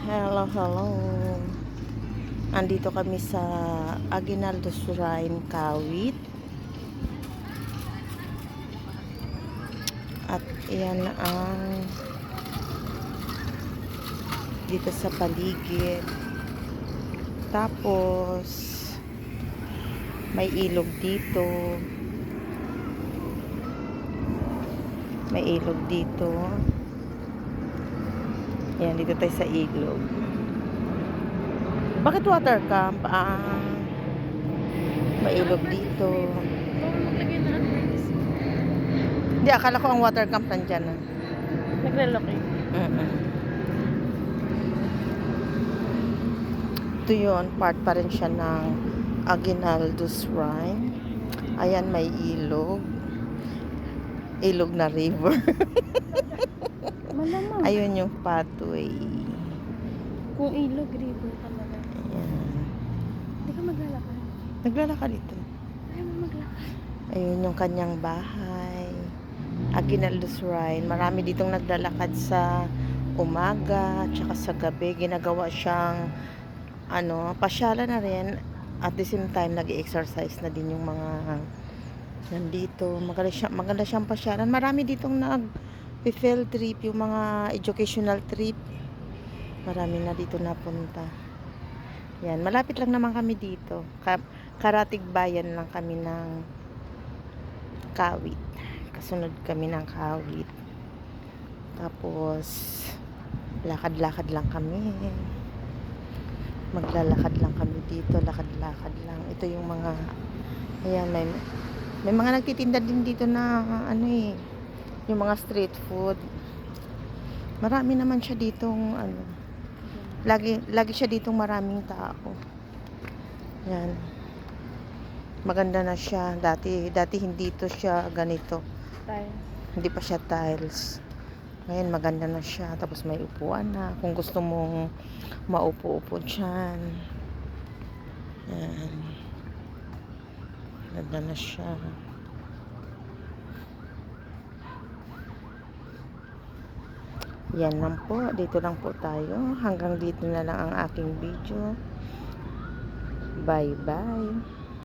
Hello, hello. Andito kami sa Aguinaldo Shrine, Kawit. At iyan ang dito sa paligid. Tapos may ilog dito. May ilog dito. Ayan, dito tayo sa ilog. Bakit water camp? May ilog dito. Maglagay na advertisement. Hindi, akala ko ang water camp nandyan na. Nagre-locate. Ito yun, part pa rin siya ng Aguinaldo Shrine. Ayan, may ilog. Ilog na river. Malamang. Ayun yung pathway. Kung ilog, river talaga. Ayan. Hindi ka maglalakad. Naglalakad dito. Ayaw mo maglakad. Ayun yung kanyang bahay. Aguinaldo Shrine. Marami ditong naglalakad sa umaga, tsaka sa gabi. Ginagawa siyang pasyalan na rin. At the same time, nag-exercise na din yung mga nandito. Maganda siyang pasyalan. Marami ditong field trip, yung mga educational trip. Marami na dito napunta. Yan, malapit lang naman kami dito. Karatig bayan lang kami ng Kawit. Kasunod kami ng Kawit. Tapos lakad-lakad lang kami. Maglalakad lang kami dito, lakad-lakad lang. Ito yung mga ayan, may mga nagtitinda din dito na yung mga street food. Marami naman siya ditong lagi siya ditong maraming tao. Yan. Maganda na siya. Dati hindi to siya ganito. Tayo. Hindi pa siya tiles. Ngayon maganda na siya. Tapos may upuan na. Kung gusto mong maupo-upo dyan. Yan. Maganda na siya. Yan lang po. Dito lang po tayo. Hanggang dito na lang ang aking video. Bye-bye.